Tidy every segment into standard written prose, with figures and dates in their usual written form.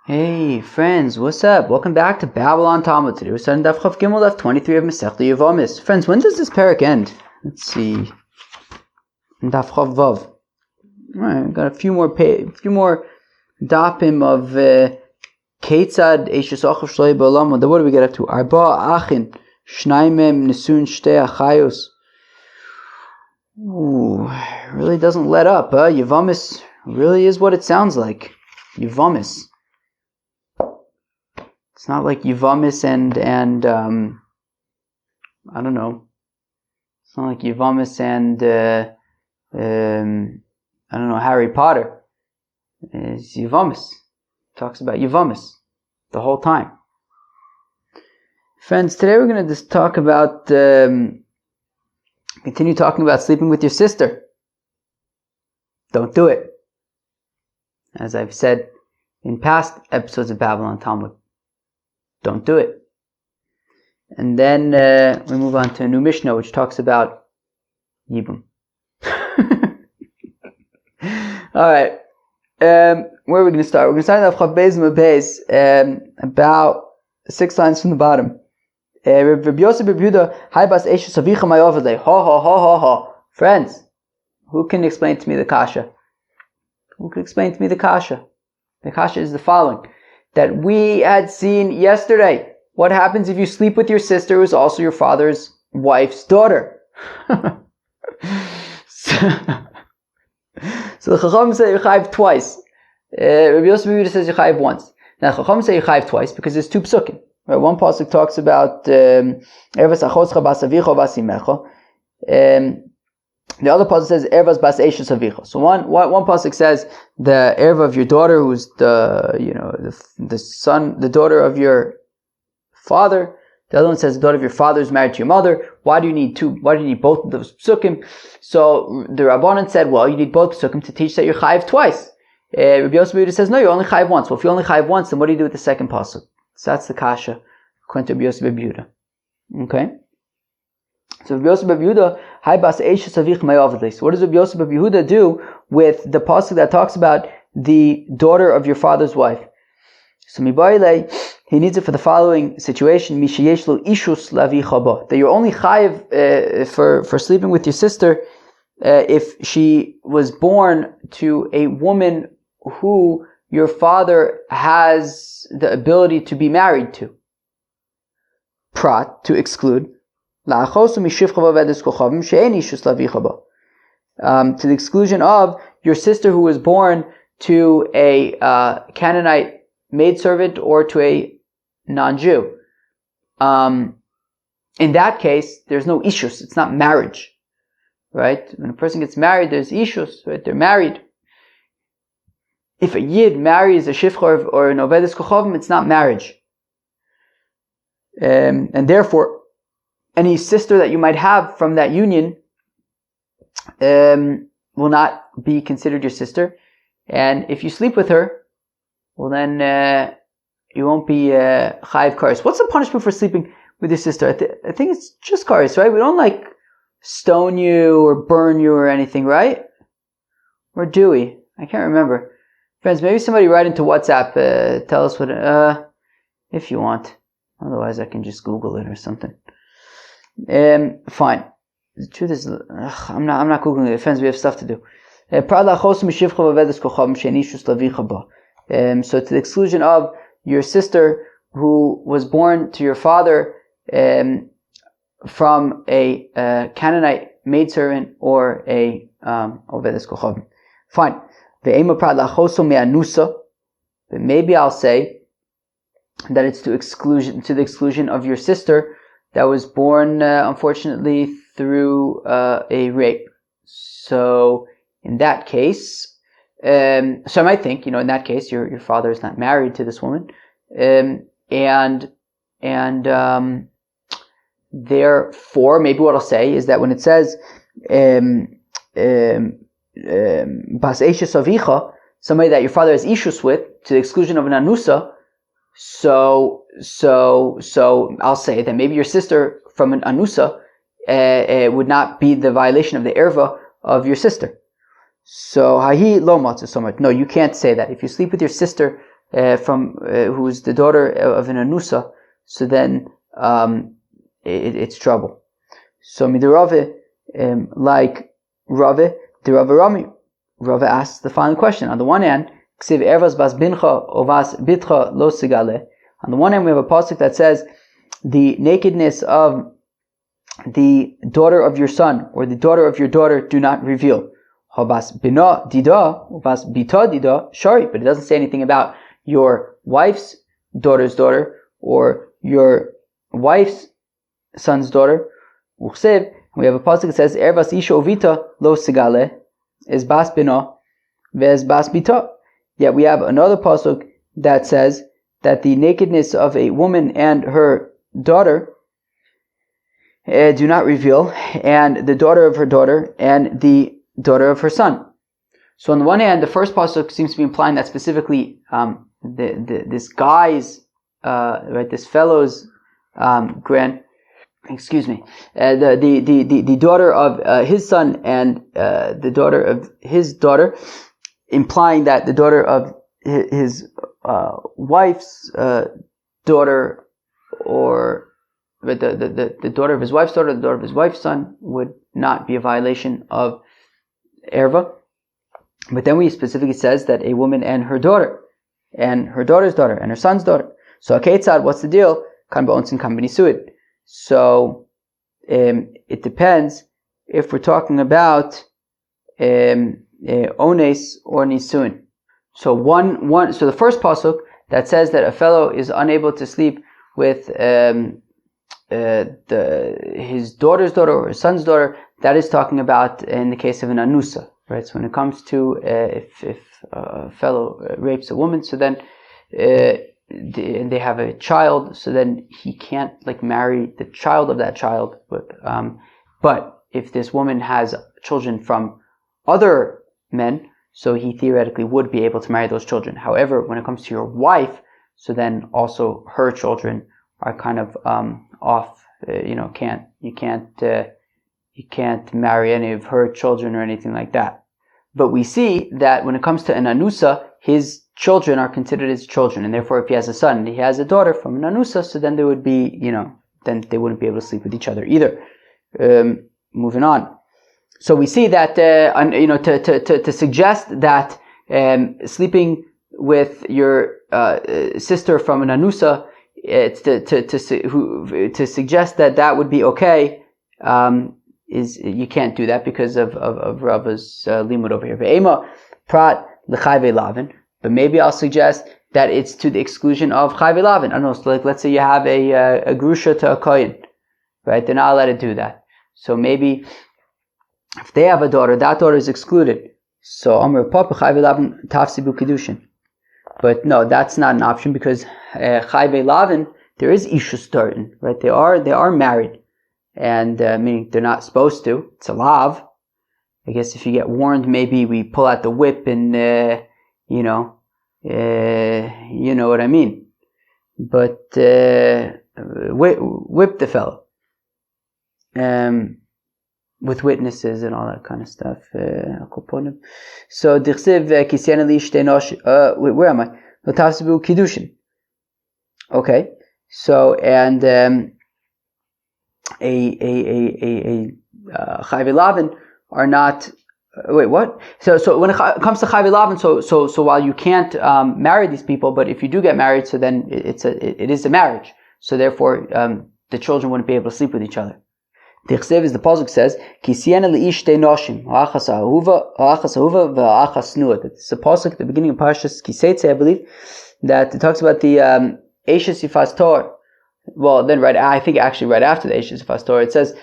Hey friends, what's up? Welcome back to Babylon Talmud. Today we're starting Daf Chav Gimel, Daf 23 of Masechta Yevamos. Friends, when does this parak end? Let's see. Daf Chav Vav. Alright, got a few more dapim of Ketzad Eishes Achav Shloi Ba'olam. What do we get up to? Arba Achin Shnaimem Nisun Shtei Achayos. Ooh, really doesn't let up, huh? Yevamos really is what it sounds like. Yevamos. It's not like Yevamos and I don't know. It's not like Yevamos and I don't know, Harry Potter. It's Yevamos. It talks about Yevamos the whole time. Friends, today we're going to just talk about continue talking about sleeping with your sister. Don't do it. As I've said in past episodes of Babylon Talmud. Don't do it. And then we move on to a new Mishnah which talks about Yibum. Alright. Where are we going to start? We're going to start off Chav Beis Mabez, about 6 lines from the bottom. Rabbi Yosef Bar Yehuda, Hai bas Eishes Avicha Mayovadle. Ha. Friends, who can explain to me the kasha? Who can explain to me the kasha? The kasha is the following. That we had seen yesterday. What happens if you sleep with your sister who is also your father's wife's daughter? So the Chacham say you chayiv twice. Rabbi Yosef Bar Yehuda says you chayiv once. Now the Chacham say you chayiv twice because there's two psukim. Right? One pasuk talks about Ervas achoscha bas avicha bas imecha. The other pasuk says Ervas bas eishes avicha. So one pasuk says the erva of your daughter, who's the son, the daughter of your father. The other one says the daughter of your father is married to your mother. Why do you need both of those psukim? So the Rabbanan said, well, you need both psukim to teach that you're chayiv twice. Rabbi Yosef Bar Yehuda says, no, you're only chayiv once. Well, if you only chayiv once, then what do you do with the second pasuk? So that's the kasha according to Rabbi Yosef Bar Yehuda. Okay. So Rabbi Yosef Bar Yehuda, Hai bas Eishes Avich Mayovadle. So what does Rabbi Yosef Bar Yehuda do with the pasuk that talks about the daughter of your father's wife? So Mibaile, he needs it for the following situation: Mishayesh lo ishus lavicha ba. That you're only chayiv for sleeping with your sister if she was born to a woman who your father has the ability to be married to. Prat, to exclude. To the exclusion of your sister who was born to a Canaanite maidservant or to a non-Jew. In that case, there's no ishus. It's not marriage. Right? When a person gets married, there's ishus. Right? They're married. If a yid marries a shifcha or an ovedes kochavim, it's not marriage. And therefore, any sister that you might have from that union will not be considered your sister. And if you sleep with her, well then you won't be chayiv kares. What's the punishment for sleeping with your sister? I think it's just kares, right? We don't stone you or burn you or anything, right? Or do we? I can't remember. Friends, maybe somebody write into WhatsApp, tell us what, if you want. Otherwise I can just Google it or something. Fine. The truth is, I'm not Googling it. Friends, we have stuff to do. So to the exclusion of your sister who was born to your father from a Canaanite maidservant or a ovedes kochavim. Fine. But maybe I'll say that it's to the exclusion of your sister that was born, unfortunately, through a rape. So in that case, so I might think, in that case, your father is not married to this woman, and therefore, maybe what I'll say is that when it says bas eishes avicha, somebody that your father has ishus with, to the exclusion of an anusa, so I'll say that maybe your sister from an anusa would not be the violation of the erva of your sister. So hahi lo matzah somat. No, you can't say that. If you sleep with your sister who's the daughter of an anusa, so then it's trouble. So midirave, like Rave, the Rave Rami. Rave asks the following question. On the one hand, ksiv ervas bas bincha ovas bitcha lo sigale. On the one hand, we have a pasuk that says the nakedness of the daughter of your son or the daughter of your daughter do not reveal. Habas bina dida, ovas bita dida shari. But it doesn't say anything about your wife's daughter's daughter or your wife's son's daughter. Uchsev, we have a pasuk that says ervas isha ovita lo sigale is bas bina ves bas bita. Yet we have another pasuk that says that the nakedness of a woman and her daughter do not reveal, and the daughter of her daughter and the daughter of her son. So on the one hand, the first pasuk seems to be implying that specifically this guy's this fellow's the daughter of his son and the daughter of his daughter, implying that the daughter of his wife's daughter, or the daughter of his wife's daughter, the daughter of his wife's son, would not be a violation of erva. But then we specifically says that a woman and her daughter, and her daughter's daughter, and her son's daughter. So aketzad, what's the deal? Kan ba'onsin kan b'nisuin. So it depends if we're talking about ones or nisuin. So so the first pasuk that says that a fellow is unable to sleep with his daughter's daughter or his son's daughter, that is talking about in the case of an anusa, right? So when it comes to if a fellow rapes a woman, so then and they have a child, so then he can't marry the child of that child. But if this woman has children from other men, so he theoretically would be able to marry those children. However, when it comes to your wife, so then also her children are kind of off. You can't marry any of her children or anything like that. But we see that when it comes to an anusa, his children are considered his children, and therefore if he has a son and he has a daughter from an anusa, so then there would be, then they wouldn't be able to sleep with each other either. Moving on. So we see that, to suggest that sleeping with your sister from an anusa, to suggest that would be okay, is you can't do that because of Rava's limud over here. Ve'ema prat l'chayve lavin. But maybe I'll suggest that it's to the exclusion of chayve lavin. I don't know. So let's say you have a grusha to a kohen, right? They're not allowed to do that. So maybe if they have a daughter, that daughter is excluded. So Amr Papa chayve lavin tafsibu kedushin. But no, that's not an option because chayve lavin, there is ishus dartin, right? They are married, and meaning they're not supposed to. It's a lav. I guess if you get warned, maybe we pull out the whip and you know what I mean. But whip the fellow with witnesses and all that kind of stuff. So dichsiv kisyan li shtei nosh. Where am I? L'tafsibu kiddushin. Okay. So and a chayve lavin are not. Wait, what? So when it comes to chayve lavin, so while you can't marry these people, but if you do get married, so then it is a marriage. So therefore, the children wouldn't be able to sleep with each other. The chsev is the pasuk says kisiyena leish shtei noshim ha'achas ahuva v'ha'achas nuah. It's a pasuk at the beginning of Parshas Kiseitze, I believe, that it talks about the Eishes Yifas Torah. Well, then right after the Eishes Yifas Torah, it says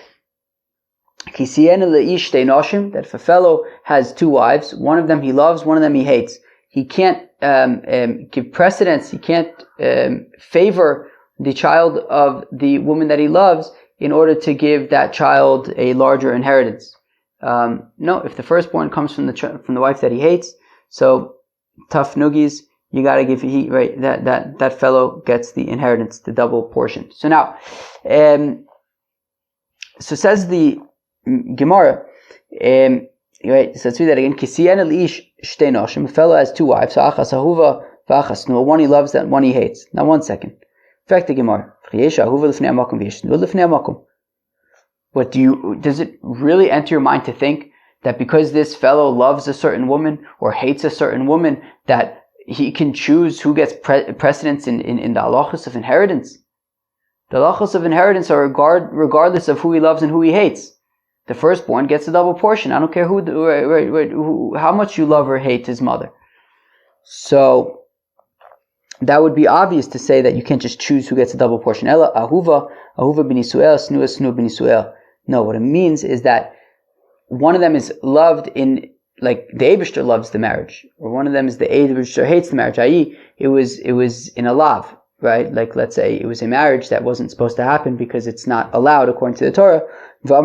kisiyena leish shtei noshim, that if a fellow has two wives, one of them he loves, one of them he hates, he can't give precedence, he can't favor the child of the woman that he loves in order to give that child a larger inheritance. No, if the firstborn comes from the wife that he hates, so tough noogies, you got to give that fellow gets the inheritance, the double portion. So now, so says the Gemara. Right, so let's read that again. Kisiyena leish shtei noshim. A fellow has two wives. Achas ahuva one he loves and one he hates. Now 1 second. But does it really enter your mind to think that because this fellow loves a certain woman or hates a certain woman, that he can choose who gets precedence in the halachos of inheritance? The halachos of inheritance are regardless of who he loves and who he hates. The firstborn gets a double portion. I don't care how much you love or hate his mother. So that would be obvious to say that you can't just choose who gets a double portion. Ella ahuva b'nisuel, snua b'nisuel. No, what it means is that one of them is loved in, like the Eibishter loves the marriage, or one of them is the Eibishter hates the marriage. I.e., it was in a lav, right? Like let's say it was a marriage that wasn't supposed to happen because it's not allowed according to the Torah. But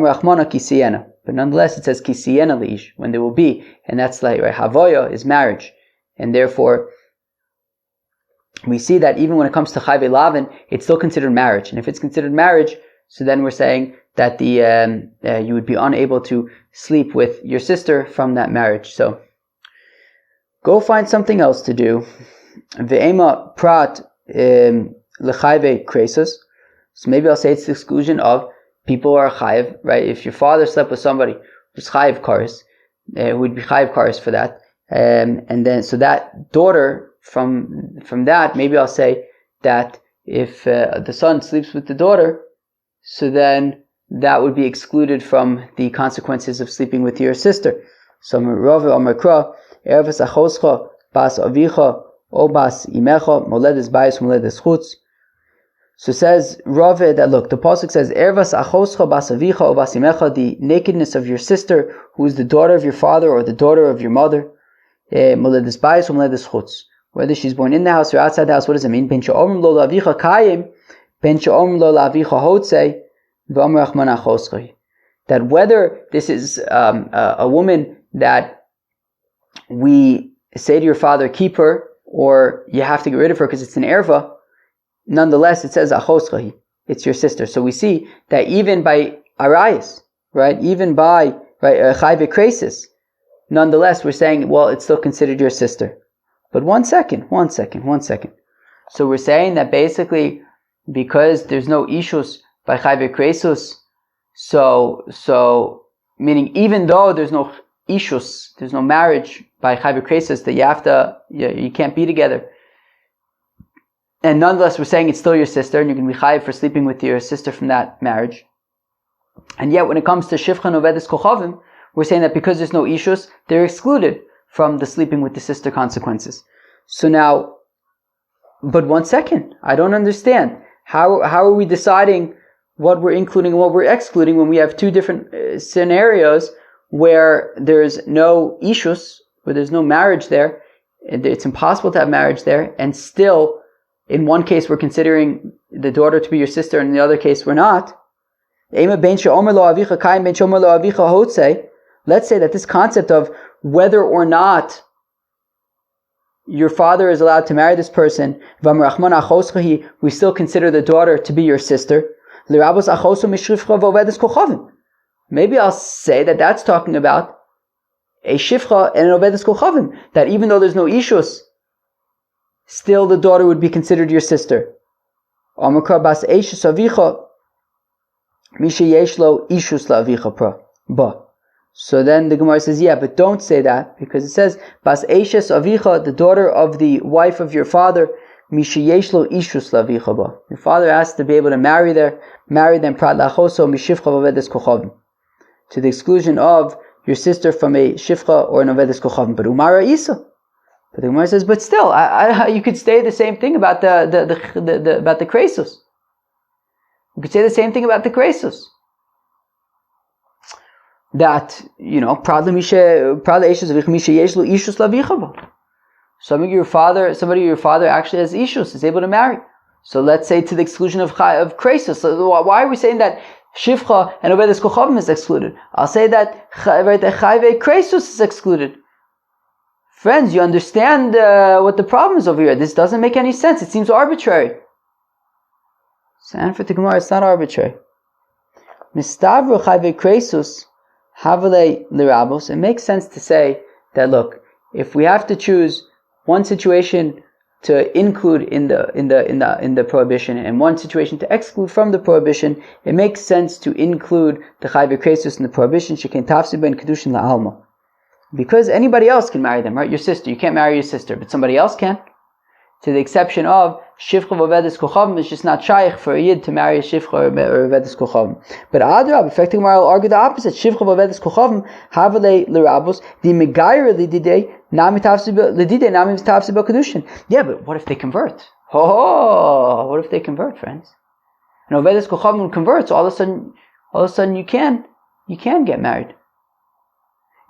nonetheless, it says kisiyena liish, when there will be, and that's like right, havoya is marriage, and therefore we see that even when it comes to chayve lavin, it's still considered marriage. And if it's considered marriage, so then we're saying that you would be unable to sleep with your sister from that marriage. So go find something else to do. Ve'ema prat lechayve kresos. So maybe I'll say it's the exclusion of people who are chayiv, right? If your father slept with somebody who's chayiv kares, who would be chayiv kares for that, and then so that daughter from that, maybe I'll say that if the son sleeps with the daughter, so then that would be excluded from the consequences of sleeping with your sister. So Rava Amakra, Ervas Achoscha, Bas Avicha, O Bas Imecha, Moledes Bayis, Moledes Chutz. So says Rava that look, the pasuk says Ervas Achoscha, Bas Avicha, O Bas Imecha, the nakedness of your sister, who is the daughter of your father or the daughter of your mother, Moledes Bayis, Moledes Chutz. Whether she's born in the house or outside the house, what does it mean? Ben she'omrim lo lavicha kayim, ben she'omrim lo lavicha hotzei, v'amar achman achoschai. That whether this is a woman that we say to your father, keep her, or you have to get rid of her because it's an erva, nonetheless it says achoschai, it's your sister. So we see that even by arayis, right, even by chayve kresis, nonetheless we're saying, well, it's still considered your sister. But one second. So we're saying that basically, because there's no ishus by chayve kresus, so meaning even though there's no ishus, there's no marriage by chayve kresus, that you can't be together. And nonetheless, we're saying it's still your sister, and you can be chayiv for sleeping with your sister from that marriage. And yet, when it comes to shivcha novedes kochavim, we're saying that because there's no ishus, they're excluded from the sleeping with the sister consequences. So now, but 1 second, I don't understand. How are we deciding what we're including and what we're excluding when we have two different scenarios where there's no ishus, where there's no marriage there, it's impossible to have marriage there, and still, in one case we're considering the daughter to be your sister, and in the other case we're not. Let's say that this concept of whether or not your father is allowed to marry this person, we still consider the daughter to be your sister. Maybe I'll say that that's talking about a shifcha and an ovedes kochavim, that even though there's no ishus, still the daughter would be considered your sister. So then the Gemara says, yeah, but don't say that, because it says, Bas Eishes Avicha, the daughter of the wife of your father, Mishiyeshlo Ishus Lavicha ba. Your father has to be able to marry them, Prat Lachoso, Mishivcha Vavedes Kochavim, to the exclusion of your sister from a Shivcha or an Vavedes Kochavim. But Umara Isa. But the Gemara says, but still, you could say the same thing about about the Kresus. You could say the same thing about the Kresus. That, somebody your father actually has ishus, is able to marry. So let's say to the exclusion of kresus. So why are we saying that shivcha and ovedes kochavim is excluded? I'll say that chayve kresus is excluded. Friends, you understand what the problem is over here. This doesn't make any sense. It seems arbitrary. So for the Gemara, it's not arbitrary. Mistavru chayve kresus Havale lirabos. It makes sense to say that, look, if we have to choose one situation to include in the prohibition, and one situation to exclude from the prohibition, it makes sense to include the chai v'kreisus in the prohibition. Sheken tafsi ben kedushin la'alma, because anybody else can marry them, right? Your sister, you can't marry your sister, but somebody else can. To the exception of shivcha v'ovedes kochavim, it's just not shaykh for a yid to marry a shivcha or ovedes kochavim. But Adrab, effectively, will argue the opposite. Shivcha v'ovedes kochavim havale l'rabos the megayer lididei nami tafsi b'kedushin. Yeah, but what if they convert? Oh, what if they convert, friends? And ovedes kochavim converts. All of a sudden, you can get married.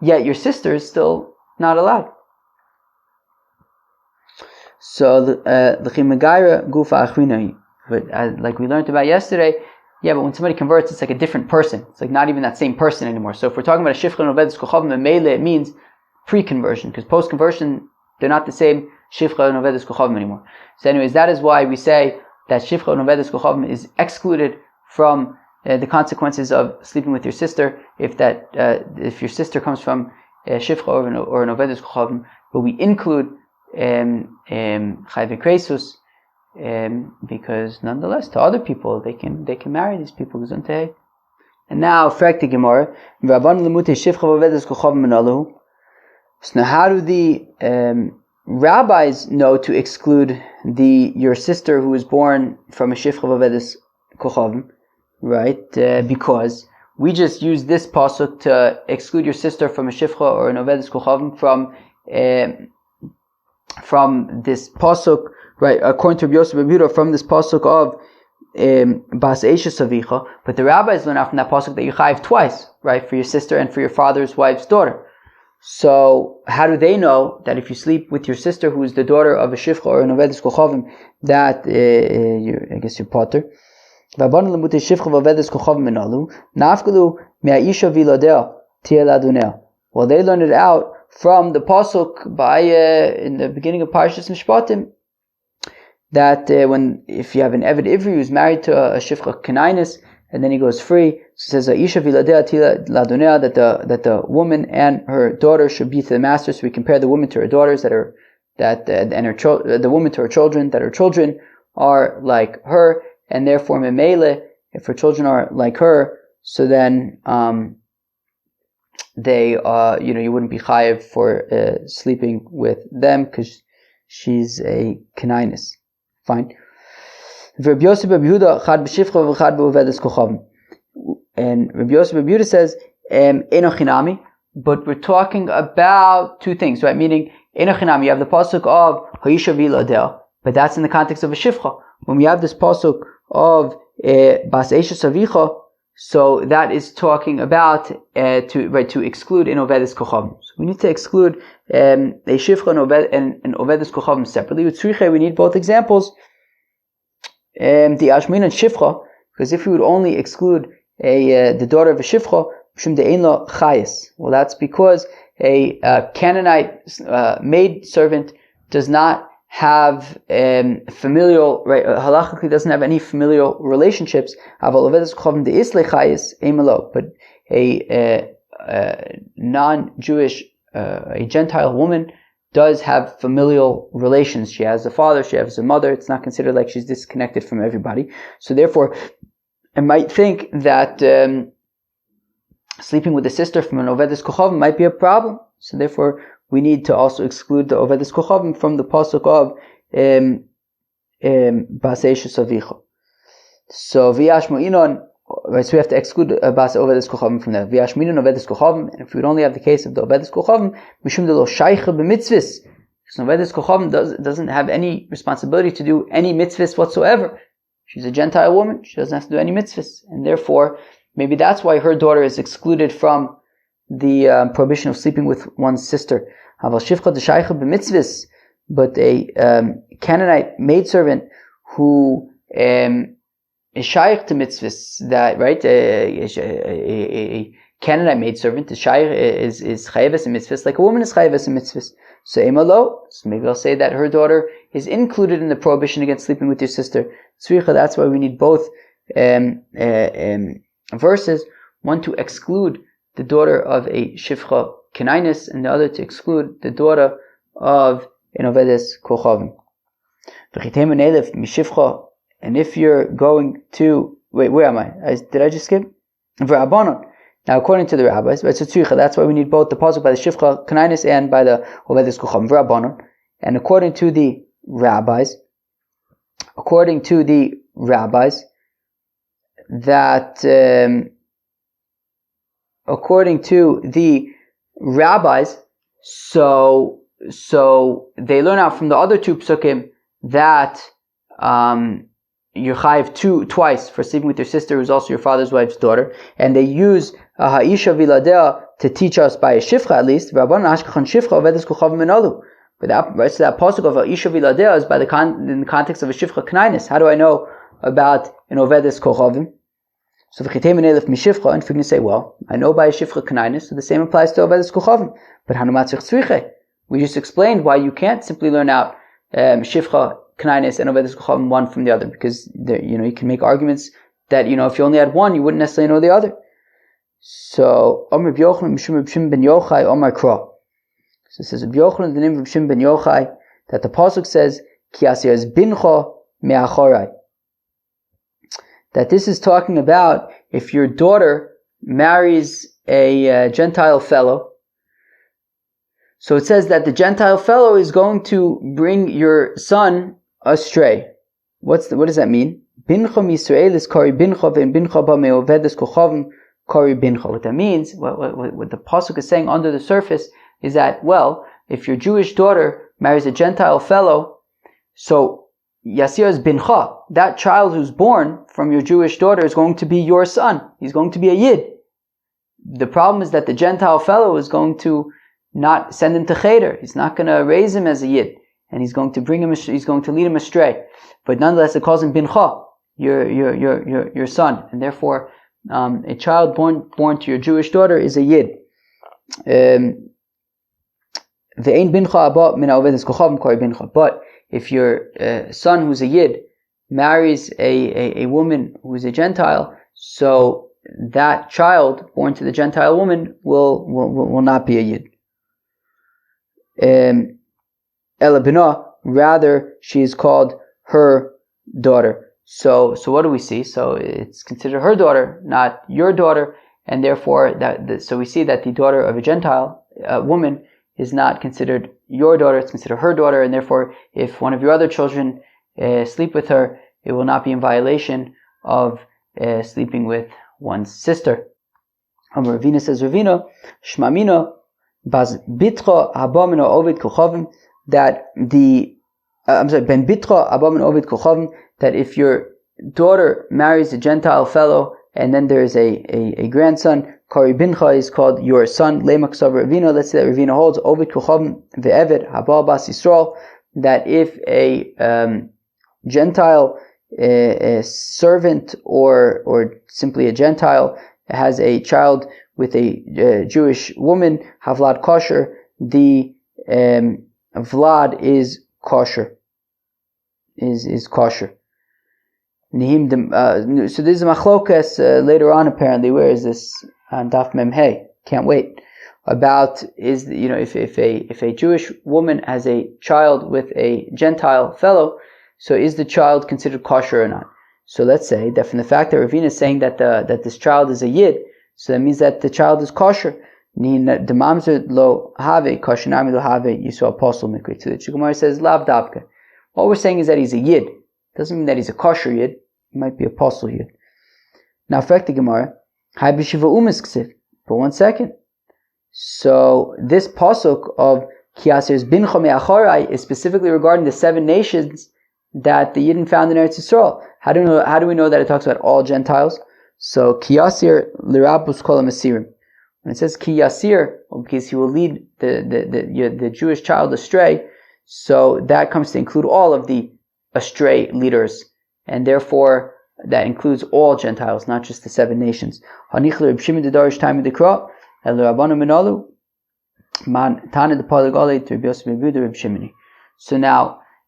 Yet your sister is still not allowed. So the chimagaira gufa achrina, but like we learned about yesterday, but when somebody converts, it's like a different person. It's like not even that same person anymore. So if we're talking about a shivcha and ovedes kochavim and meile, it means pre-conversion, because post-conversion they're not the same shivcha and ovedes kochavim anymore. So anyways, that is why we say that shivcha and ovedes kochavim is excluded from the consequences of sleeping with your sister, if your sister comes from shivcha or an ovedes kochavim, but we include chai v'kreisus, because nonetheless to other people they can marry these people. And now frag the Gemara. So now how do the rabbis know to exclude your sister who is born from a shivcha v'ovedes kochavim? Right, because we just use this pasuk to exclude your sister from a shivcha or an ovedes kochavim from this pasuk, right? According to Rabbi Yosef ben Yehuda, from this pasuk of bas eshes avicha. But the rabbis learn out from that pasuk that you chayiv twice, right, for your sister and for your father's wife's daughter. So how do they know that if you sleep with your sister who is the daughter of a shivcha or an ovedes kochavim, that I guess you're potter? Well, they learned it out from the pasuk by in the beginning of Parashas Mishpatim, that if you have an Eved Ivri who's married to a shivcha Kenainis and then he goes free, so it says Isha viladea tila ladunea, that the woman and her daughter should be to the master. So we compare the woman to her daughters the woman to her children, that her children are like her, and therefore memele, if her children are like her, so then they you wouldn't be chayiv for sleeping with them because she's a Kenainis. Fine. And Rabbi Yosef ben Yehuda says enochinami, but we're talking about two things, right? Meaning enochinami, you have the pasuk of Ha'isha v'ladeh, but that's in the context of a shivcha. When we have this pasuk of bas eshes avicha, so that is talking about to exclude in ovedes kochavim. So we need to exclude a shivcha and ovedes kochavim separately. With tzricha, we need both examples. The ashmin and shivcha, because if we would only exclude the daughter of a shivcha, shum de'ein lo chayes. Well, that's because a Canaanite maid servant does not have familial, right? Halachically doesn't have any familial relationships. But a non-Jewish, a Gentile woman does have familial relations. She has a father, she has a mother. It's not considered like she's disconnected from everybody. So therefore, I might think that sleeping with a sister from an ovedes kochavim might be a problem. So therefore, we need to also exclude the ovedes kochavim from the pasuk of bas eshes avicha. So v'yashmo'inon, right? So we have to exclude bas ovedes kochavim from there. V'yashmo'inon ovedes kochavim, and if we would only have the case of the ovedes kochavim, mishum de lo shaycha b'mitzvahs, because ovedes kochavim doesn't have any responsibility to do any mitzvahs whatsoever. She's a Gentile woman; she doesn't have to do any mitzvahs, and therefore, maybe that's why her daughter is excluded from the prohibition of sleeping with one's sister. But a Canaanite maidservant who is shaykh to mitzvahs, that right, a Canaanite maidservant is chayaves in mitzvahs like a woman is chayaves in mitzvahs. So emalo, so maybe I'll say that her daughter is included in the prohibition against sleeping with your sister. Tzricha, that's why we need both verses, one to exclude the daughter of a shivcha Kenainis, and the other to exclude the daughter of an ovedes kochavim. And if you're going to, wait, where am I? Did I just skip? Now, according to the rabbis, right, so that's why we need both the pasuk by the Shifcha Kanainis and by the Ovedis Kocham V'Rabbanon. And according to the rabbis, so they learn out from the other two psukim that you're chayiv twice for sleeping with your sister, who's also your father's wife's daughter, and they use ha'isha viladea to teach us by a shifcha at least. But that, right, so that pasuk of ha'isha viladea is by in the context of a shifcha knainis. How do I know about an ovedes kochavim? So v'chitem elef mishifcha, and if you're going to say, well, I know by a shifcha knainis, so the same applies to ovedes kochavim. But hanumatzich tzriche, we just explained why you can't simply learn out shifcha knainis and ovedes kochavim one from the other, because you can make arguments that if you only had one, you wouldn't necessarily know the other. So Omer B'Yochanan Mishum Reb Shimon ben Yochai Omar Kra. So it says Reb Yochanan the name of Reb Shimon ben Yochai that the pasuk says Ki asir es bincha me'achorai. That this is talking about if your daughter marries a Gentile fellow. So it says that the Gentile fellow is going to bring your son astray. What does that mean? Bincha Yisrael is kari bincha ve'in bincha ba me'ovedes kochavim kari bincha. What that means, what the pasuk is saying under the surface, is that, well, if your Jewish daughter marries a Gentile fellow, so Yasir is bincha, that child who's born from your Jewish daughter is going to be your son. He's going to be a Yid. The problem is that the Gentile fellow is going to not send him to cheder. He's not going to raise him as a Yid, and he's going to he's going to lead him astray. But nonetheless, it calls him bincha, your son, and therefore a child born to your Jewish daughter is a Yid. But if your son who's a Yid marries a woman who's a Gentile, so that child born to the Gentile woman will not be a Yid. Ela bina, rather she is called her daughter. So what do we see? So it's considered her daughter, not your daughter, and therefore so we see that the daughter of a Gentile woman is not considered your daughter, it's considered her daughter, and therefore if one of your other children sleep with her, it will not be in violation of sleeping with one's sister. Ravina says, Ravina, Shmamina, Baz Bitra Habamina Ovid Kochavim, that Ben Bitra Habamina Ovid Kochavim, that if your daughter marries a Gentile fellow and then there is a grandson, Kari Bincha is called your son. Lemaksav Ravina. Let's say that Ravina holds Ovid Kuchavim ve'Eved Habal Bas Yisrael, that if a Gentile a servant or simply a Gentile has a child with a Jewish woman, Havlad kosher, the Vlad is kosher. Is kosher. So this is machlokas later on apparently. Where is this? On Daf Mem Hey, can't wait. About if a Jewish woman has a child with a Gentile fellow, so is the child considered kosher or not? So let's say that from the fact that Ravina is saying that this child is a Yid, so that means that the child is kosher. The mamzer lo have kosher nami lo have Yisrael apostle mikri. So the Gemara says lav davka. What we're saying is that he's a Yid. Doesn't mean that he's a kosher Yid. He might be a apostle Yid. Now, fact the Gemara. But 1 second. So this pasuk of Kiasir's bincha me'achorai is specifically regarding the 7 nations that the Yidden found in Eretz Yisrael. How do we know that it talks about all Gentiles? So Kiasir lirabus kol ha'masirim. When it says Kiyasir, because he will lead the Jewish child astray, so that comes to include all of the astray leaders, and therefore that includes all Gentiles, not just the 7 nations. So now,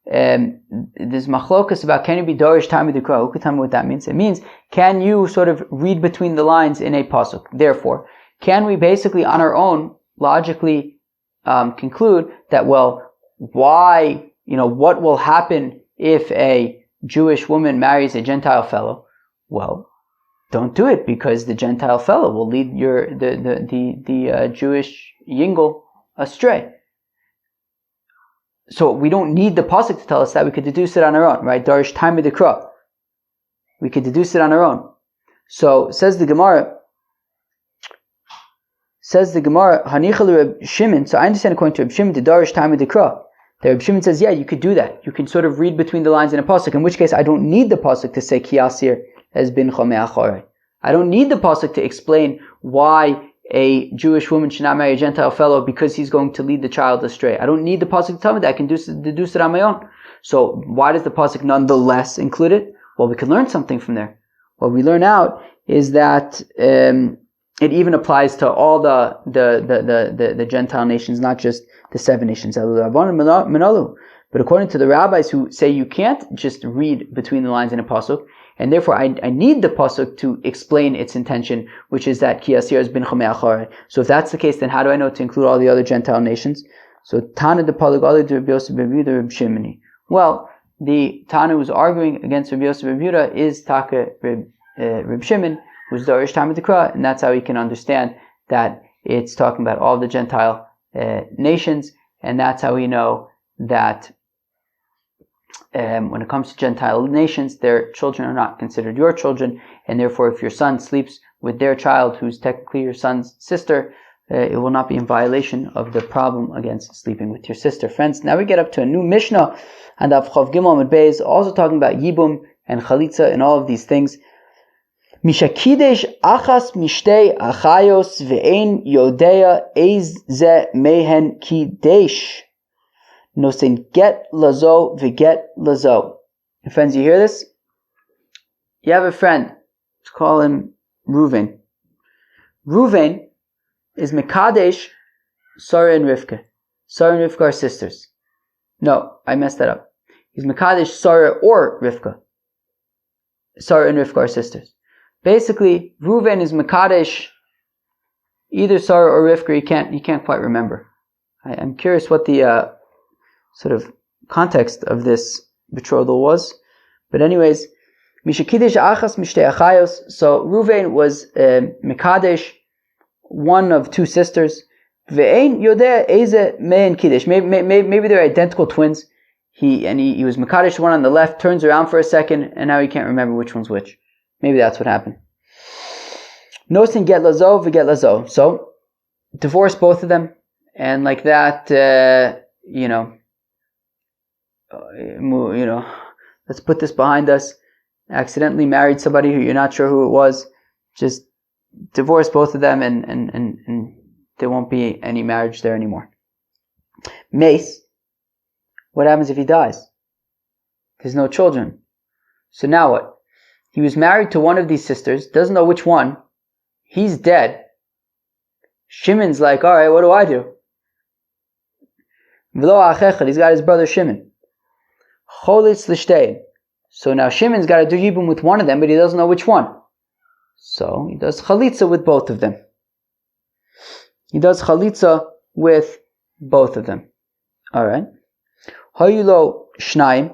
there's machlokas about can you be dorish time of the crow. Who could tell me what that means? It means, can you sort of read between the lines in a pasuk? Therefore, can we basically on our own logically conclude that, well, why, what will happen if a Jewish woman marries a Gentile fellow, well, don't do it, because the Gentile fellow will lead the Jewish yingle astray. So we don't need the pasuk to tell us that. We could deduce it on our own, right? Darish Taimid Dekra. We could deduce it on our own. So says the Gemara, Hanichal Reb Shimon. So I understand according to Reb Shimon, the Darish Taimid Dekra. The Reb Shimon says, yeah, you could do that. You can sort of read between the lines in a pasuk. In which case, I don't need the pasuk to say Kiyasir has been Chomei Achorei. I don't need the pasuk to explain why a Jewish woman should not marry a Gentile fellow because he's going to lead the child astray. I don't need the pasuk to tell me that. I can deduce it on my own. So why does the pasuk nonetheless include it? Well, we can learn something from there. What we learn out is that it even applies to all the Gentile nations, not just the 7 nations. But according to the rabbis who say you can't just read between the lines in a pasuk, and therefore I need the pasuk to explain its intention, which is that Ki Asir has been Chomei Achorei. So if that's the case, then how do I know to include all the other Gentile nations? So Tana de Palagali de Rabbi Yosef ben Yehuda Reb Shimoni. Well, the Tana who's arguing against Rabbi Yosef ben Yehuda is Taka Reb Shimon, who's the Darish Taimid Dekra, and that's how we can understand that it's talking about all the Gentile nations, and that's how we know that when it comes to Gentile nations, their children are not considered your children, and therefore if your son sleeps with their child, who's technically your son's sister, it will not be in violation of the problem against sleeping with your sister. Friends, now we get up to a new Mishnah, and Chav Gimel Amud Beis, also talking about Yibum and Chalitza and all of these things. Mishakidesh achas mishtei achayos ve'ein yodea eiz ze mehen kidesh. No saying get lazo v'get lazo. And friends, you hear this? You have a friend. Let's call him Reuven. Reuven is Mekadesh Sarah and Rivka. Sarah and Rivka are sisters. No, I messed that up. He's Mekadesh Sarah or Rivka. Sarah and Rivka are sisters. Basically, Reuven is Mekadesh either Sarah or Rivka. You can't quite remember. I'm curious what the sort of context of this betrothal was. But anyways, Mishakidesh achas mishtei achayos. So Reuven was Mekadesh, one of 2 sisters. Ve'ein yodeh eze me'en kiddush. Maybe they're identical twins. He was Mekadesh one on the left, turns around for a second, and now he can't remember which one's which. Maybe that's what happened. Nosin get lazo v'get lazo. So divorce both of them, and like that, let's put this behind us. Accidentally married somebody who you're not sure who it was. Just divorce both of them, and there won't be any marriage there anymore. Mace. What happens if he dies? There's no children. So now what? He was married to one of these sisters, doesn't know which one. He's dead. Shimon's like, alright, what do I do? He's got his brother Shimon. So now Shimon's got to do Yibum with one of them, but he doesn't know which one. So he does Chalitza with both of them. Alright. Hayulo Shnaim.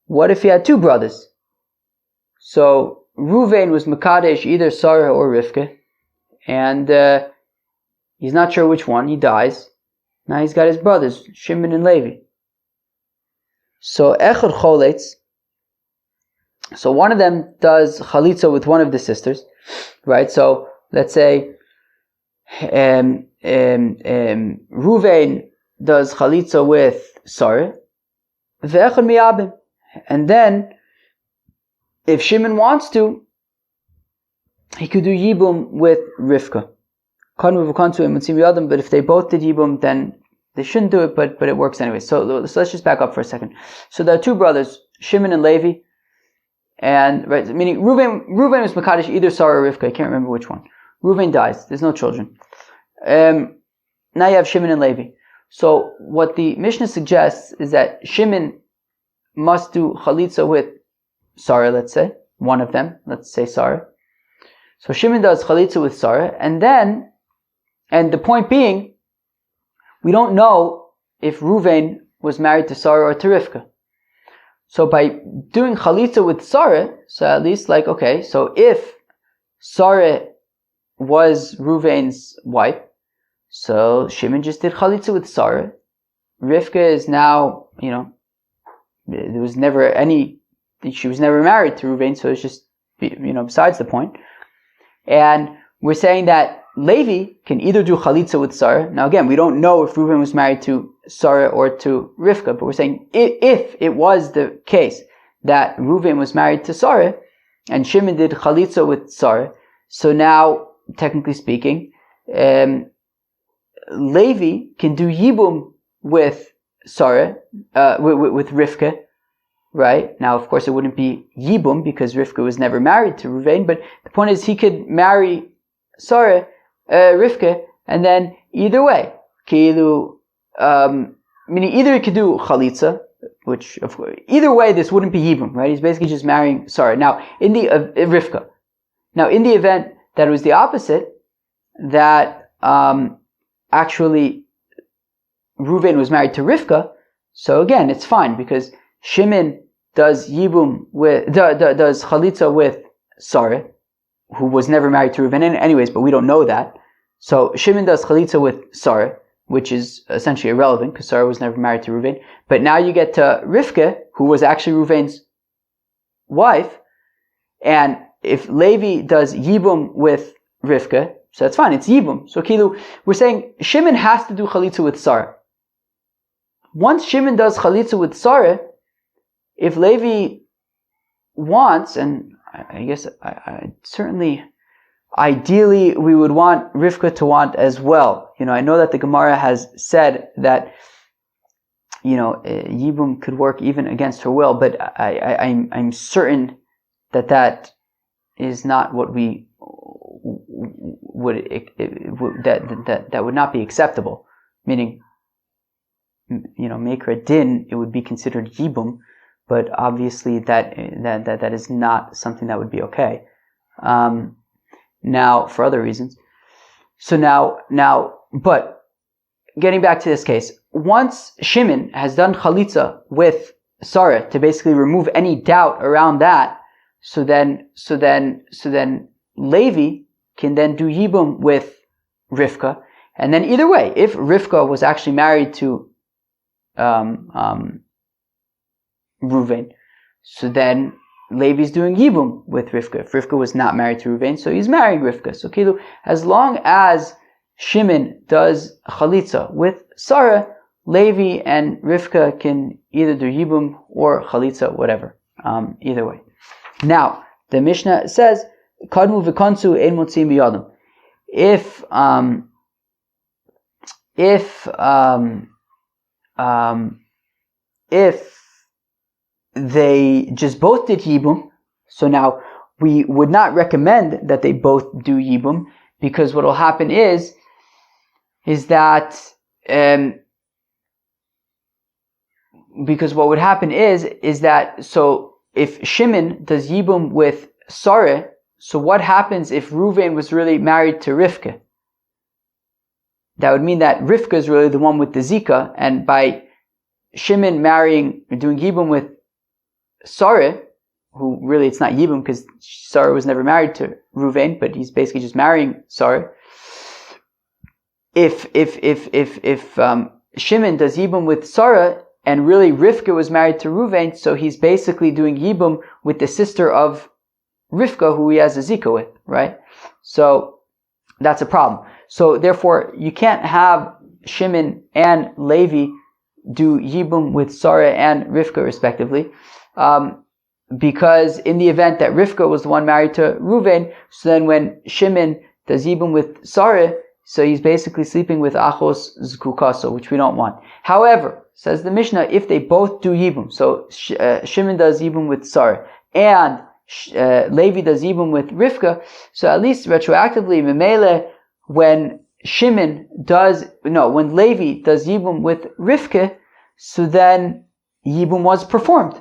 What if he had 2 brothers? So Reuven was Mekadesh, either Sarah or Rivka, and he's not sure which one. He dies. Now he's got his brothers, Shimon and Levi. So Echad Choletz. So one of them does Chalitza with one of the sisters, right? So let's say Reuven does Chalitza with Sarah, Ve'echad Miyabim, and then if Shimon wants to, he could do Yibum with Rivka. But if they both did Yibum, then they shouldn't do it, but it works anyway. So let's just back up for a second. So there are 2 brothers, Shimon and Levi, and right, meaning Reuven was Mekadesh, either Sarah or Rivka. I can't remember which one. Reuven dies. There's no children. Now you have Shimon and Levi. So what the Mishnah suggests is that Shimon must do Chalitza with Sarah, let's say. One of them, let's say Sarah. So Shimon does Chalitza with Sarah, and the point being, we don't know if Reuven was married to Sarah or to Rivka. So by doing chalitza with Sarah, so at least like, okay, so if Sarah was Ruvain's wife, so Shimon just did chalitza with Sarah. Rivka is now, there was never she was never married to Ruvain, so it's just, besides the point. And we're saying that Levi can either do chalitza with Sarah. Now again, we don't know if Reuven was married to Sarah or to Rivka, but we're saying if it was the case that Reuven was married to Sarah and Shimon did chalitza with Sarah, so now, technically speaking, Levi can do yibum with Sarah, with Rivka, right? Now, of course, it wouldn't be yibum because Rivka was never married to Reuven, but the point is he could marry Sarah, Rivka, and then either way, meaning either he could do chalitza, which of course, either way this wouldn't be yibum, right? He's basically just marrying Sarah. Now, in the Rivka. Now, in the event that it was the opposite, that actually Reuven was married to Rivka, so again, it's fine because Shimon does yibum does chalitza with Sarah, who was never married to Reuven anyways, but we don't know that. So Shimon does chalitza with Sarah, which is essentially irrelevant because Sarah was never married to Reuven. But now you get to Rivka, who was actually Reuven's wife, and if Levi does yibum with Rivka, so that's fine, it's yibum. So Kilu, we're saying Shimon has to do chalitza with Sarah. Once Shimon does chalitza with Sarah, if Levi wants, and I guess certainly, ideally, we would want Rivka to want as well. I know that the Gemara has said that, Yibum could work even against her will, but I'm certain that is not what we would, that would not be acceptable. Meaning, make her a din, it would be considered Yibum, but obviously that is not something that would be okay. Now, for other reasons. So now, but getting back to this case, once Shimon has done chalitza with Sarah to basically remove any doubt around that, so then Levi can then do yibum with Rivka, and then either way, if Rivka was actually married to Reuven, so then Levi's doing yibum with Rivka. If Rivka was not married to Reuven, so he's marrying Rivka. So Kilu, as long as Shimon does chalitza with Sarah, Levi and Rivka can either do yibum or chalitza, whatever. Either way. Now, the Mishnah says, Kadmu v'konsu ein motzim biyadam. If they just both did yibum, so now we would not recommend that they both do yibum, because what will happen is that so if Shimon does yibum with Sarah, so what happens if Reuven was really married to Rivka? That would mean that Rivka is really the one with the Zika, and by Shimon doing yibum with Sarah, who really it's not yibum because Sarah was never married to Reuven, but he's basically just marrying Sarah. If Shimon does yibum with Sarah and really Rivka was married to Reuven, so he's basically doing yibum with the sister of Rivka, who he has a zika with, right? So that's a problem. So therefore, you can't have Shimon and Levi do yibum with Sarah and Rivka respectively, because in the event that Rivka was the one married to Reuven, so then when Shimon does yibum with Sarah, so he's basically sleeping with Achos Zkukaso, which we don't want. However, says the Mishnah, if they both do yibum, so Shimon does yibum with Sarah and Levi does yibum with Rivka, so at least retroactively, Memele, when Levi does yibum with Rivka, so then yibum was performed.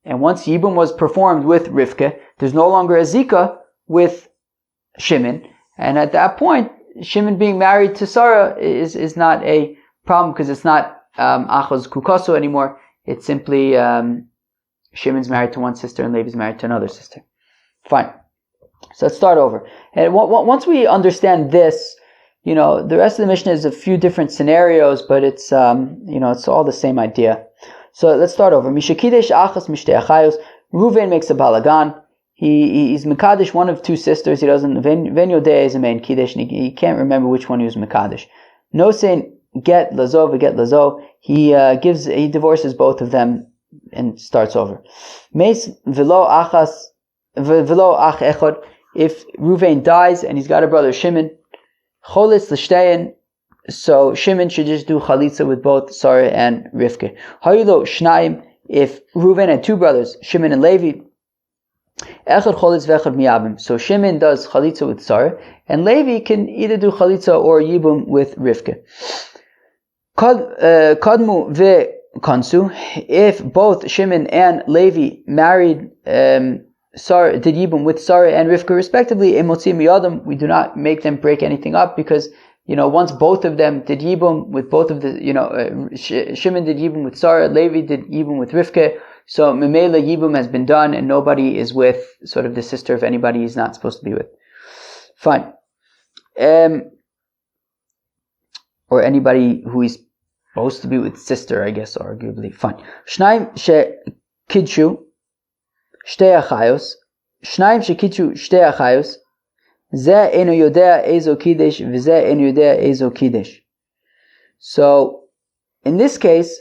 And once yibum was performed with Rivka, there's no longer a zika with Shimon, and at that point, Shimon being married to Sarah is not a problem because it's not Achaz Kukaso anymore. It's simply Shimon's married to one sister and Levi's married to another sister. Fine. So let's start over. And once we understand this, the rest of the Mishnah is a few different scenarios, but it's it's all the same idea. So let's start over. Mishakidesh achas mishtei achayos. Ruvain makes a balagan. He's Mekadesh, one of two sisters. He doesn't. Ven Yodeh is a main Kiddush, and he can't remember which one he was Mekadesh. No saying get lazo, get lazo. He divorces both of them and starts over. Meis velo achas velo ach echad. If Ruvain dies and he's got a brother Shimon, Cholitz l'shtein, so Shimon should just do chalitza with both Sarah and Rivka. Hayulo shnaim, if Ruvain had two brothers, Shimon and Levi, echad cholitz vechad miyabim. So Shimon does chalitza with Sarah, and Levi can either do chalitza or yibum with Rivka. Kadmu ve kansu, if both Shimon and Levi married Sarah, did Yibum with Sarah and Rivka respectively, Emotzim Yadam, we do not make them break anything up, because once both of them did Yibum with both of the Shimon did Yibum with Sarah, Levi did Yibum with Rivka, so Memela Yibum has been done and nobody is with sort of the sister of anybody he's not supposed to be with. Fine. Or anybody who he's supposed to be with sister, I guess, arguably. Fine. Shnaim she kidshu Shtei achayos, shnayim shekichu shtei achayos, ze eno yodea ezo kiddush, v'ze eno yodea ezo kiddush. So, in this case,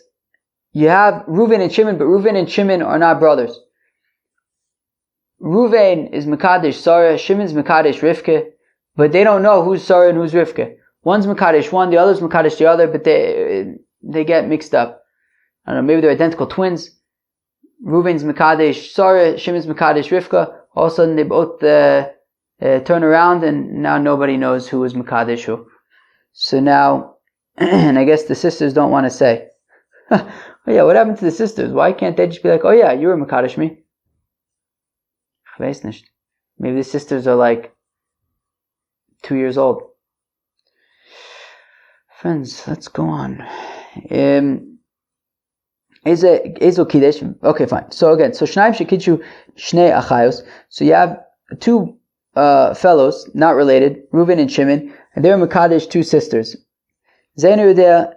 you have Reuven and Shimon, but Reuven and Shimon are not brothers. Reuven is Mekadesh Sarah, Shimon's Mekadesh Rivka, but they don't know who's Sarah and who's Rivka. One's Mekadesh one, the other's Mekadesh the other, but they get mixed up. I don't know, maybe they're identical twins. Reuven's Mekadesh Sarah, Shimon's Mekadesh Rivka. All of a sudden they both turn around and now nobody knows who is Mekadesh who. So now, and I guess the sisters don't want to say, oh yeah, what happened to the sisters? Why can't they just be like, oh yeah, you were Mekadesh me? Maybe the sisters are like 2 years old. Friends, let's go on. Okay, fine. So again, Shnaim shekichu shnei achayos. So you have two fellows, not related, Reuven and Shimon, and they're Mekadesh two sisters. Zeinu yudea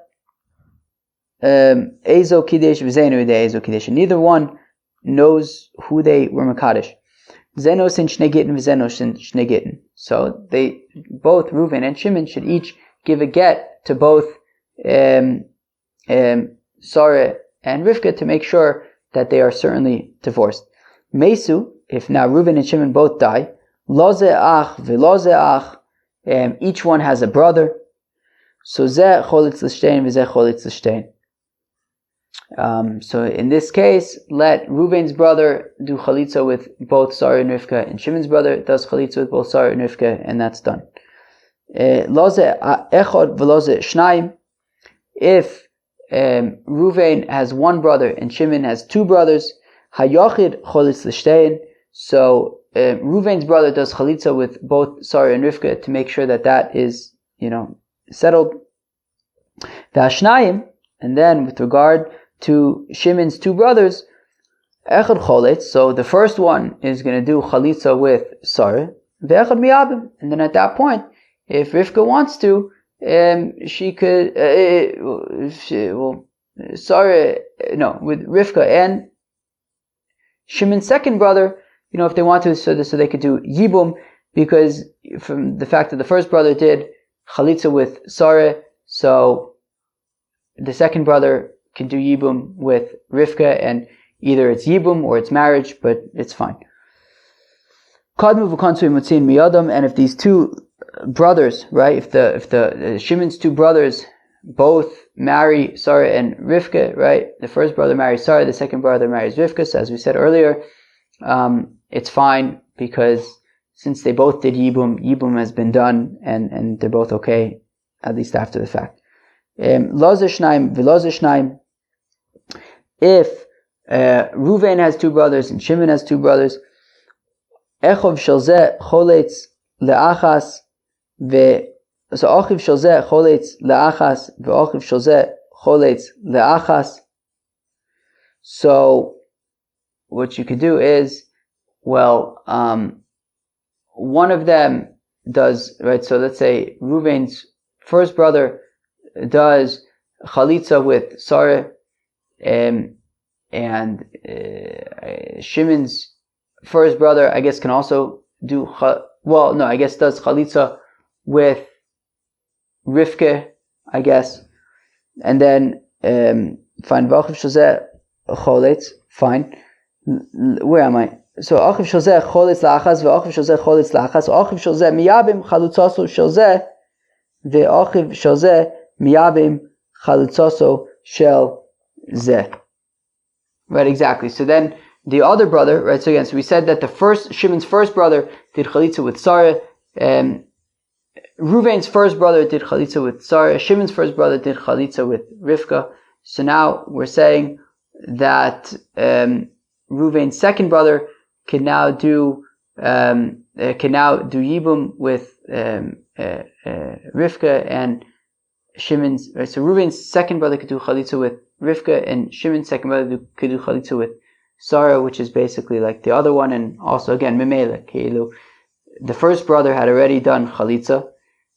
ezo kiddush, v'zeinu yudea ezo kiddush. Neither one knows who they were Mekadesh. Zeno sin shnei gittin, v'zeno sin shnei gittin. So they both, Reuven and Shimon, should each give a get to both Sarah and Rivka to make sure that they are certainly divorced. Mesu, if now Reuven and Shimon both die, lo ze'ach v'lo ze'ach, each one has a brother. So ze cholitz l'shtein v'ze cholitz l'shtein. So in this case, let Reuven's brother do chalitza with both Sarah and Rivka, and Shimon's brother does chalitza with both Sarah and Rivka, and that's done. Lo ze'echod v'lo ze'shnayim, if Reuven has one brother and Shimon has two brothers, hayochid cholitz l'shtein. So Reuven's brother does chalitza with both Sarah and Rivka to make sure that is, settled. V'ashnayim, and then with regard to Shimon's two brothers, echad cholitz. So the first one is going to do chalitza with Sarah, ve'echad miyabim, and then at that point, if Rivka wants to, she could, with Rivka and Shimon's second brother, if they want to, so they could do Yibum, because from the fact that the first brother did Chalitza with Sarah, so the second brother can do Yibum with Rivka, and either it's Yibum or it's marriage, but it's fine. And if these two brothers, right? If the Shimon's two brothers both marry Sarah and Rivka, right? The first brother marries Sarah, the second brother marries Rivka. So as we said earlier, it's fine, because since they both did Yibum has been done, and they're both okay, at least after the fact. If Reuven has two brothers and Shimon has two brothers, Echov shel zeh choletz le'achas, so achiv shel zeh choletz le'achas, ve'achiv shel zeh choletz le'achas. So what you could do is, well, one of them does, right? So let's say Reuven's first brother does chalitza with Sarah, and Shimon's first brother, I guess, can also do does chalitza with Rivka, I guess, and then fine. Fine. Where am I? So achiv shozeh cholitz lachas ve'achiv shozeh cholitz lachas. Achiv shozeh miyabim chalutzaso shozeh ve'achiv shozeh miyabim chalutzaso shel zeh. Right, exactly. So then the other brother, right? So again, so we said that Shimon's first brother did chalitza with Sarah, Reuven's first brother did chalitza with Sarah, Shimon's first brother did chalitza with Rivka. So now we're saying that Reuven's second brother can now do yibum with Rivka, and Shimon's. Right, so Reuven's second brother could do chalitza with Rivka, and Shimon's second brother could do chalitza with Sarah, which is basically like the other one, and also again Mimele Keilu. The first brother had already done chalitza,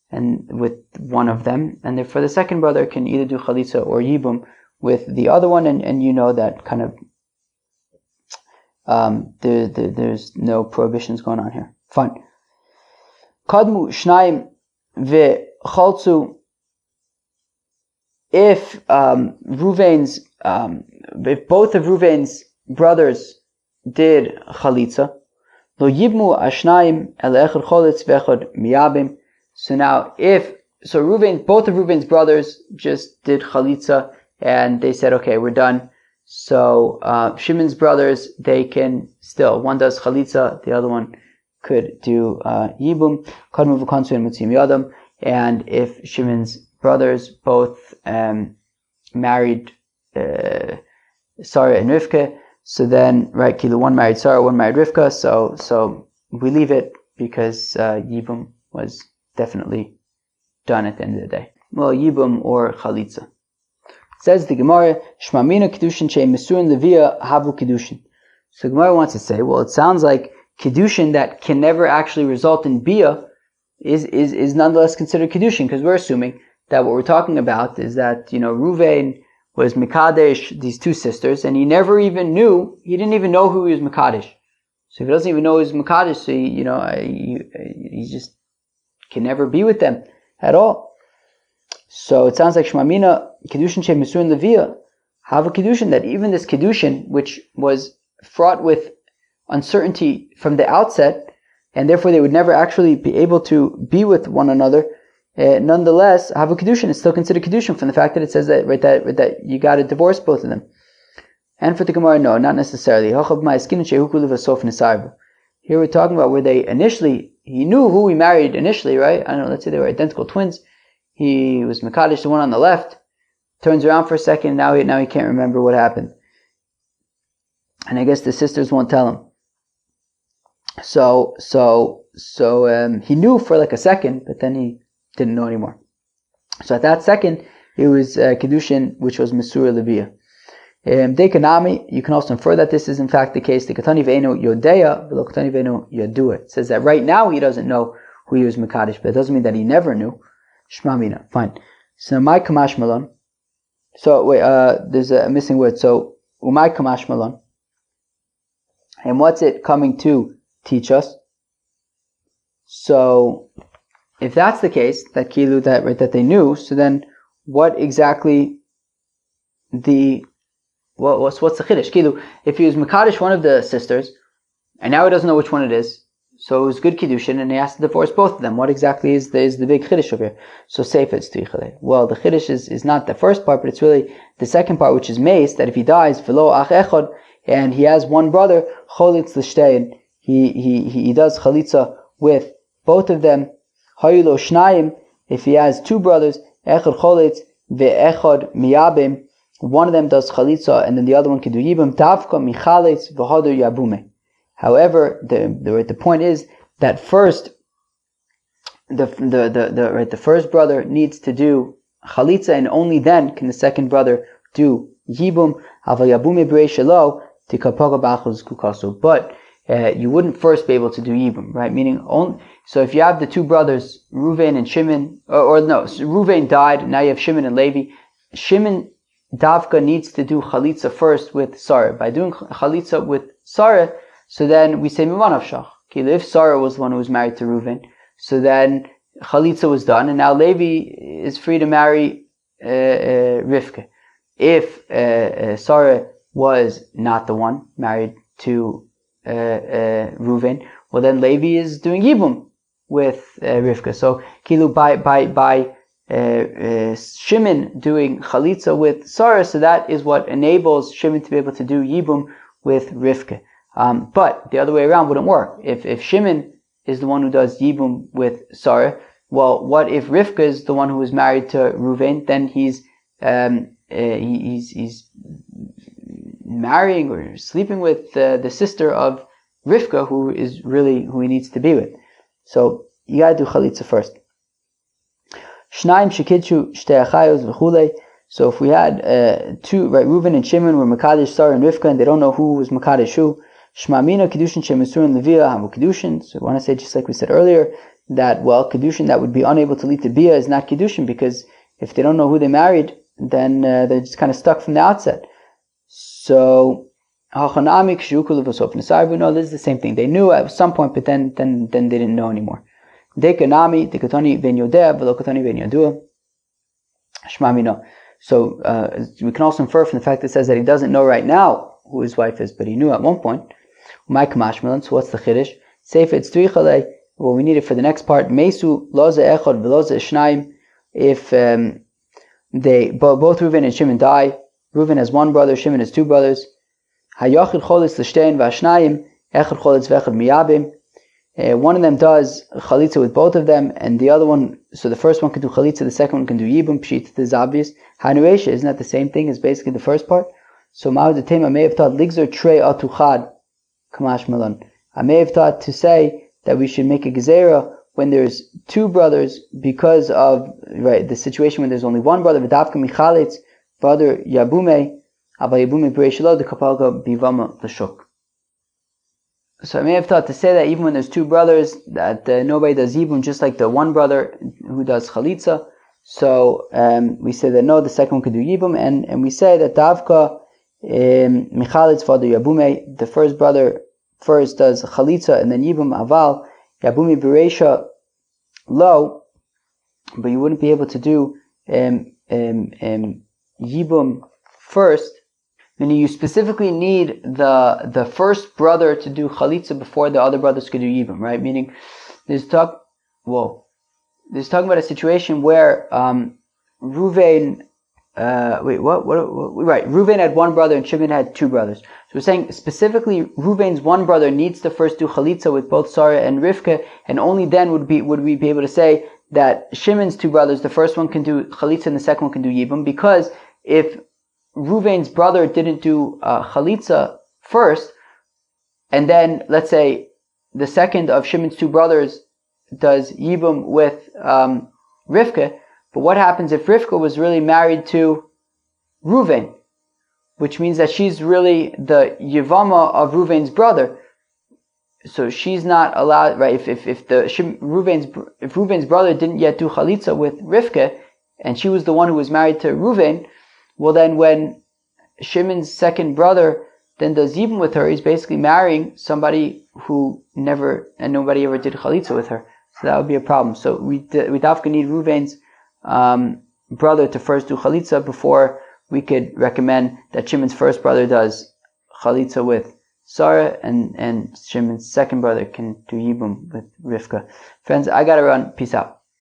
and with one of them, and therefore the second brother can either do chalitza or yibum with the other one, and you know that kind of there's no prohibitions going on here. Fine. Kadmu shnayim ve'chaltzu. If if both of Reuven's brothers did chalitza, lo yibmu ashnayim el echad cholitz ve'echad miyabim. So now, both of Reuven's brothers just did chalitza, and they said, okay, we're done. So Shimon's brothers, they can still, one does chalitza, the other one could do yibum. Kadmu v'kansu and mutzim yadam. And if Shimon's brothers both married Sarah and Rivka, so then, right, Kilu, one married Sarah, one married Rivka, so we leave it because yibum was definitely done at the end of the day. Well, yibum or chalitza. Says the Gemara, Shmamina Kedushin Che Mesurin Levia Havu Kedushin. So the Gemara wants to say, well, it sounds like Kedushin that can never actually result in Bia is nonetheless considered Kedushin, because we're assuming that what we're talking about is that, Reuven was Mekadesh, these two sisters, and he didn't even know who he was Mekadesh. So if he doesn't even know he was Mekadesh, so he just can never be with them at all. So it sounds like Shmamina Kedushin She Mesurin Levia have a Kedushin, that even this Kedushin, which was fraught with uncertainty from the outset, and therefore they would never actually be able to be with one another, nonetheless, have a Kedushin is still considered Kedushin from the fact that it says that you got to divorce both of them. And for the Gemara, no, not necessarily. Here we're talking about where they initially, he knew who he married initially, right? I don't know, let's say they were identical twins. He was Mekadesh, the one on the left, turns around for a second, now he can't remember what happened. And I guess the sisters won't tell him. So he knew for like a second, but then he didn't know anymore. So at that second, it was Kedushin, which was Mesura Levia. Dekanami, you can also infer that this is in fact the case. The Katani Ve'enu Yodeya, v'lo Katani Ve'enu Yodua. It says that right now he doesn't know who he was Mekadesh, but it doesn't mean that he never knew. Shmamina, fine. So my Kamash Malon. So wait, there's a missing word. So Umay Kamash Malon. And what's it coming to teach us? So if that's the case, that Kilu, that they knew, so then what exactly what's the Chiddush? Kilu, if he was Mekadesh one of the sisters, and now he doesn't know which one it is, so it was good Kiddushin, and he has to divorce both of them. What exactly is the big Chiddush over here? So Sefer it's Tuichalei. Well, the Chiddush is not the first part, but it's really the second part, which is Meis, that if he dies, V'lo Ach Echad, and he has one brother, Cholitz L'Shtein, he does Chalitza with both of them. Hayulo Shnayim, if he has two brothers, Echad Cholitz, Ve'echad Miyabim, one of them does Chalitza, and then the other one can do Yibam, Tavka Michalitz V'hodur Yabume. However, the point is that first, the first brother needs to do Chalitza, and only then can the second brother do Yibum. Aval Yabume B'rei Shelo But you wouldn't first be able to do Yibum, right? Meaning, so if you have the two brothers, Ruvain and Shimon, so Ruvain died, now you have Shimon and Levi. Shimon Davka needs to do Chalitza first with Sarah. By doing Chalitza with Sarah, so then we say Mimanav Shach. If Sarah was the one who was married to Ruvain, so then Chalitza was done, and now Levi is free to marry Rivka. If Sarah was not the one married to Ruvain, well then Levi is doing Yibum with Rivka. So Kilu by Shimon doing Chalitza with Sarah, so that is what enables Shimon to be able to do Yibum with Rivka. But the other way around wouldn't work. If Shimon is the one who does Yibum with Sarah, well, what if Rivka is the one who is married to Ruvain? Then he's marrying or sleeping with the sister of Rivka, who is really who he needs to be with. So you gotta do Chalitza first. So if we had two, right, Reuven and Shimon were Makadesh, Sarah and Rivka, and they don't know who was Makadesh who. Shmamina Kedushin Shemisur and Levia Hamu Kedushin. So I want to say, just like we said earlier, that Kedushin that would be unable to lead to Bia is not Kedushin, because if they don't know who they married, then they're just kind of stuck from the outset. So Hachanami Kshuku Levosov Nesarbu. No, this is the same thing. They knew at some point, but then they didn't know anymore. Dekanami Dekatoni Ben Yodea Velokatoni Ben Yodua. Shmamino. So we can also infer from the fact that it says that he doesn't know right now who his wife is, but he knew at one point. So what's the chiddush? Seif it's trichale. Well, we need it for the next part. Mesu loze echad veloze shnaim. If they both Reuven and Shimon die, Reuven has one brother, Shimon has two brothers. Hayachid cholis l'shtein v'ashnayim echad cholis v'echad miyabim. One of them does chalitza with both of them, and the other one, so the first one can do chalitza, the second one can do yibum. Pshit, this is obvious. Hanuesha, isn't that the same thing as basically the first part? So Ma'od Tema may have taught ligzer trey atuchad kamash malon. I may have taught to say that we should make a gezerah when there's two brothers because of the situation when there's only one brother. V'davka michalitz brother yabume abay yabume bereishelo the kapalga bivama l'shuk. So I may have thought to say that even when there's two brothers, that nobody does yibum, just like the one brother who does chalitza. So we say that no, the second one could do yibum, and we say that davka michalitz father yabume, the first brother first does chalitza and then yibum aval yabume bereisha lo, but you wouldn't be able to do yibum first. Meaning you specifically need the first brother to do chalitza before the other brothers could do yibum, right? Meaning there's talking about a situation where Ruvain Ruvain had one brother and Shimon had two brothers. So we're saying specifically Ruvain's one brother needs to first do chalitza with both Sarah and Rivka, and only then would we be able to say that Shimon's two brothers, the first one can do chalitza and the second one can do yibum, because if Ruvain's brother didn't do chalitza first, and then let's say the second of Shimon's two brothers does yibum with Rivka, but what happens if Rivka was really married to Ruvain, which means that she's really the Yevama of Ruvain's brother, so she's not allowed, right? If Ruvain's brother didn't yet do chalitza with Rivka, and she was the one who was married to Ruvain, well then when Shimon's second brother then does yibum with her, he's basically marrying somebody who nobody ever did chalitza with her. So that would be a problem. So we dafka need Ruvain's brother to first do chalitza before we could recommend that Shimon's first brother does chalitza with Sarah, and Shimon's second brother can do yibum with Rivka. Friends, I gotta run. Peace out.